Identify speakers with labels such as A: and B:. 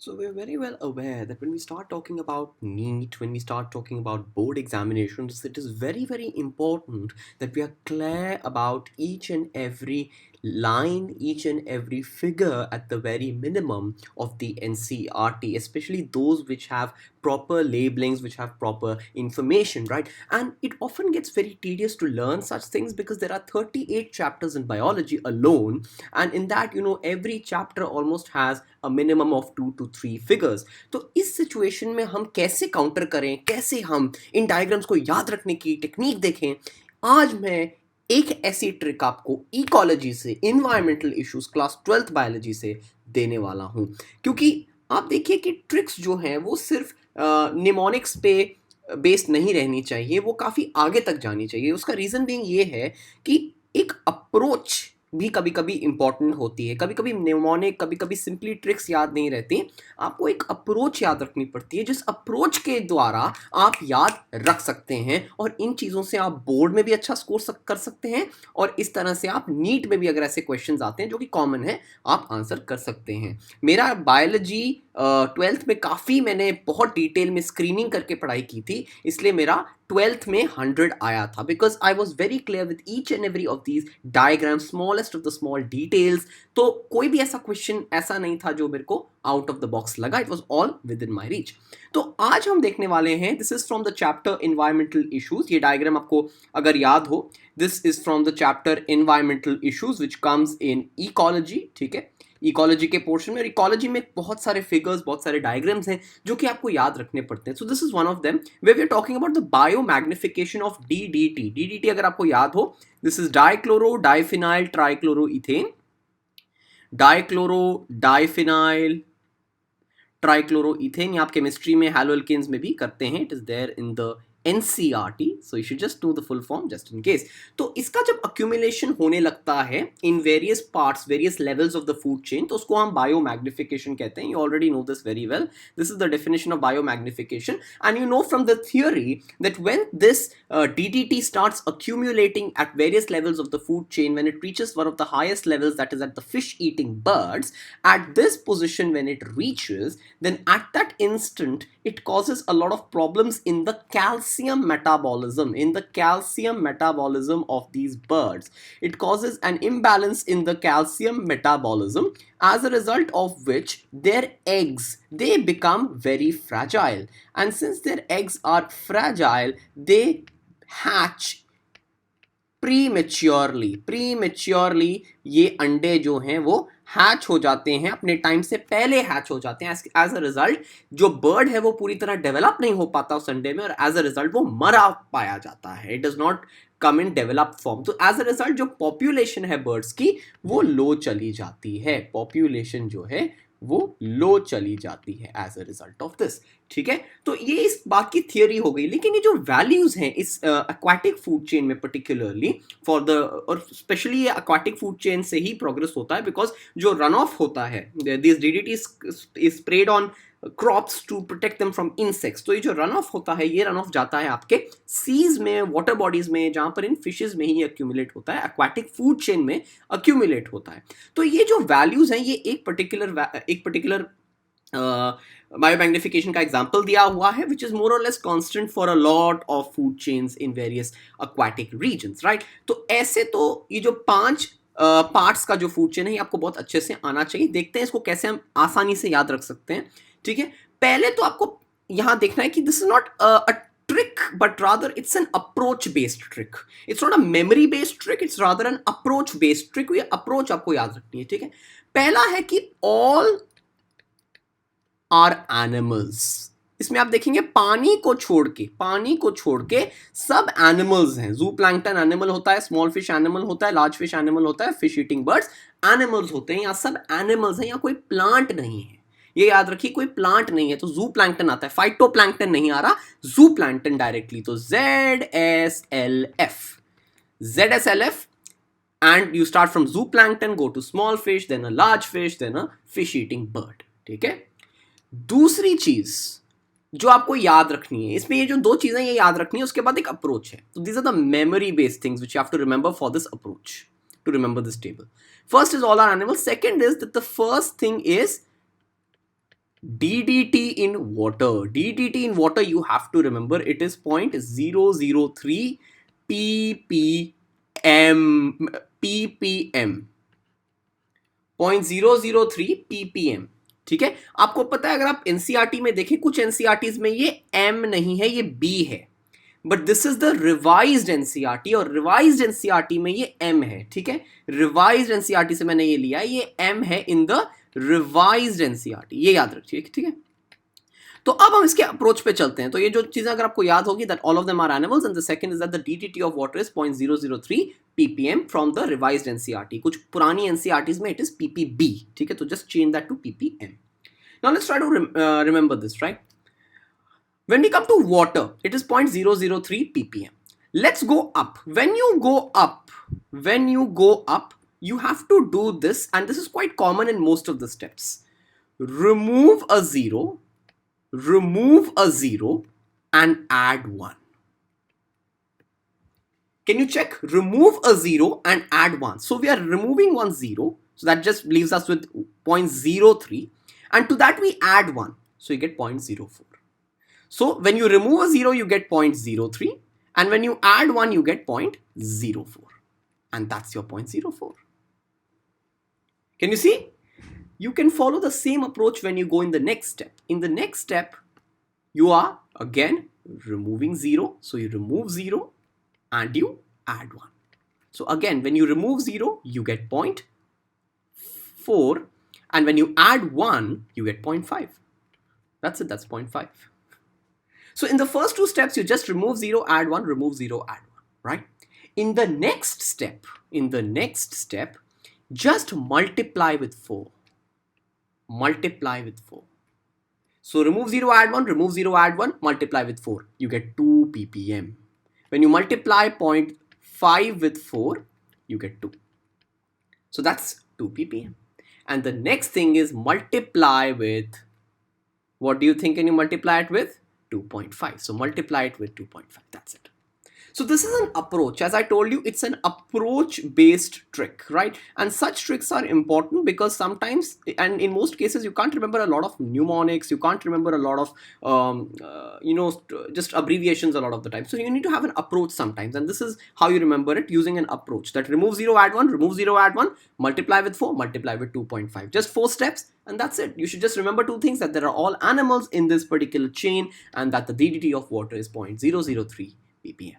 A: So we're very well aware that when we start talking about NEET, when we start talking about board examinations, it is very, very important that we are clear about each and every line, each and every figure at the very minimum of the NCERT, especially those which have proper labelings, which have proper information, right? And it often gets very tedious to learn such things because there are 38 chapters in biology alone, and in that, every chapter almost has a minimum of 2 to 3 figures. तो इस situation में हम कैसे counter करें, कैसे हम इन diagrams को याद रखने की टेक्निक देखें, आज मैं एक ऐसी ट्रिक आपको इकोलॉजी से, environmental issues class 12th biology से देने वाला हूं। क्योंकि आप देखिए कि ट्रिक्स जो हैं वो सिर्फ निमोनिक्स पे बेस्ड नहीं रहनी चाहिए, वो काफ़ी आगे तक जानी चाहिए। उसका रीज़न भी ये है कि एक अप्रोच भी कभी कभी इंपॉर्टेंट होती है। कभी कभी निमोनिक, कभी कभी सिंपली ट्रिक्स याद नहीं रहती, आपको एक अप्रोच याद रखनी पड़ती है जिस अप्रोच के द्वारा आप याद रख सकते हैं, और इन चीज़ों से आप बोर्ड में भी अच्छा स्कोर कर सकते हैं, और इस तरह से आप नीट में भी अगर ऐसे क्वेश्चंस आते हैं जो कि कॉमन है, आप आंसर कर सकते हैं। मेरा बायोलॉजी 12th में काफ़ी मैंने बहुत डिटेल में स्क्रीनिंग करके पढ़ाई की थी, इसलिए मेरा 12th में 100 आया था, because I was very clear with each and every of these diagram, smallest of the small details. तो कोई भी ऐसा क्वेश्चन ऐसा नहीं था जो मेरे को आउट ऑफ द बॉक्स लगा, it was all with in my reach. तो आज हम देखने वाले हैं, this is from the chapter environmental issues. ये डायग्राम आपको अगर याद हो, this is from the chapter environmental issues which comes in ecology. ठीक है, इकोलॉजी के पोर्शन में, और इकोलॉजी में बहुत सारे फिगर्स, बहुत सारे डायग्राम्स हैं जो कि आपको याद रखने पड़ते हैं। So this is one of them where we are talking about the biomagnification of DDT. DDT अगर आपको याद हो, this is dichloro diphenyl trichloro ethane, dichloro diphenyl trichloro ethane. ये आप केमिस्ट्री में हैलोअल्केन्स में भी करते हैं, it is there in the NCERT, so you should just know the full form just in case. तो इसका जब accumulation होने लगता है in various parts, various levels of the food chain, तो उसको हम biomagnification कहते हैं। You already know this very well. This is the definition of biomagnification, and you know from the theory that when this DDT starts accumulating at various levels of the food chain, when it reaches one of the highest levels, that is at the fish-eating birds, at this position when it reaches, then at that instant it causes a lot of problems in the calcium metabolism of these birds. It causes an imbalance in the calcium metabolism, as a result of which their eggs, they become very fragile, and since their eggs are fragile, they hatch prematurely. ये अंडे जो हैं वो hatch हो जाते हैं, अपने time से पहले हैच हो जाते हैं। एज अ रिजल्ट जो बर्ड है वो पूरी तरह डेवलप नहीं हो पाता उस अंडे में, और एज अ रिजल्ट वो मरा पाया जाता है, it does not come in developed form. तो एज अ रिजल्ट जो पॉपुलेशन है बर्ड्स की वो लो चली जाती है, पॉपुलेशन जो है वो लो चली जाती है as a result of this. ठीक है, तो ये इस बात की थियोरी हो गई। लेकिन ये जो वैल्यूज हैं इस एक्वाटिक फूड चेन में पर्टिकुलरली फॉर द, और स्पेशली ये एक्वाटिक फूड चेन से ही प्रोग्रेस होता है, बिकॉज जो रन ऑफ होता है, this DDT is spread on crops to protect them from insects. तो ये जो रन ऑफ होता है, ये रन ऑफ जाता है आपके सीज में, वाटर बॉडीज में, जहां पर इन फिशेज में ही अक्यूमुलेट होता है, एक्वाटिक फूड चेन में अक्यूमुलेट होता है। तो ये जो वैल्यूज हैं, ये एक पर्टिकुलर बायोमैग्निफिकेशन का एग्जाम्पल दिया हुआ है, विच इज मोर और less constant for a lot of food chains in various aquatic regions, right. तो ऐसे तो ये जो 5 पार्ट्स का जो फूड चेन है, ये आपको बहुत अच्छे से आना चाहिए। देखते हैं इसको कैसे हम आसानी से याद रख सकते हैं। ठीक है, पहले तो आपको यहां देखना है कि this is not a trick, but rather it's an approach based trick. It's not a memory based trick, it's rather an approach based trick. ये approach आपको याद रखनी है। ठीक है, पहला है कि all are animals। इसमें आप देखेंगे पानी को छोड़ के सब एनिमल्स हैं। जू प्लैंक्टन एनिमल होता है, स्मॉल फिश एनिमल होता है, लार्ज फिश एनिमल होता है, फिश ईटिंग बर्ड्स एनिमल्स होते हैं। यहाँ सब एनिमल्स हैं, यहाँ कोई प्लांट नहीं है, ये याद रखिए, कोई प्लांट नहीं है। तो जू प्लैंक्टन आता है, फाइटो प्लैंक्टन नहीं आ रहा, जू प्लैंक्टन डायरेक्टली। तो ZSLF, and you start from zooplankton, go to small fish, then a large fish, then a fish eating bird। ठीक है, दूसरी चीज जो आपको याद रखनी है, इसमें ये जो 2 चीजें ये याद रखनी है, उसके बाद एक अप्रोच है। तो these are the memory based things which you have to remember for this approach, to remember this table. First is all are animals, second is that the first thing is DDT in water. DDT in water, you have to remember it is 0.003 ppm. ppm 0.003 ppm. ठीक है, आपको पता है अगर आप NCERT में देखें, कुछ एनसीईआरटीज में ये m नहीं है, ये b है, but this is the revised NCERT, और रिवाइज्ड एनसीईआरटी में ये m है. ठीक है, रिवाइज्ड एनसीईआरटी से मैंने ये लिया, ये m है इन द रिवाइज्ड एनसीईआरटी, ये याद रखिए. ठीक है, तो अब हम इसके अप्रोच पे चलते हैं. तो ये जो चीजें अगर आपको याद होगी, that all of them are animals, and the second is that the DDT of water is 0.003 ppm from the revised NCERT. कुछ पुरानी एनसीईआरटीज में इट इज ppb. ठीक है, तो just change that to ppm. Now let's try to remember this, right? When we come to water, it is 0.003 ppm. Let's go up. When you go up, you have to do this, and this is quite common in most of the steps. Remove a zero and add 1. Can you check? Remove a 0 and add 1. So we are removing one 0, so that just leaves us with 0.03, and to that we add 1, so you get 0.04. So when you remove a 0, you get 0.03, and when you add 1, you get 0.04, and that's your 0.04. Can you see? You can follow the same approach when you go in the next step. In the next step, you are again removing 0, so you remove 0 and you add 1. So again, when you remove 0, you get 0.4, and when you add 1, you get 0.5. That's it, that's 0.5. So in the first two steps, you just remove 0, add 1, remove 0, add 1, right? In the next step, just multiply with 4. Multiply with 4. So remove 0, add 1, remove 0, add 1, multiply with 4. You get 2 ppm. When you multiply 0.5 with 4, you get 2. So that's 2 ppm. And the next thing is multiply with, what do you think can you multiply it with? 2.5. So multiply it with 2.5. That's it. So this is an approach. As I told you, it's an approach-based trick, right? And such tricks are important because sometimes, and in most cases, you can't remember a lot of mnemonics. You can't remember a lot of, just abbreviations a lot of the time. So you need to have an approach sometimes. And this is how you remember it, using an approach. That remove 0, add 1, remove 0, add 1, multiply with 4, multiply with 2.5. Just 4 steps. And that's it. You should just remember two things, that there are all animals in this particular chain, and that the DDT of water is 0.003 ppm.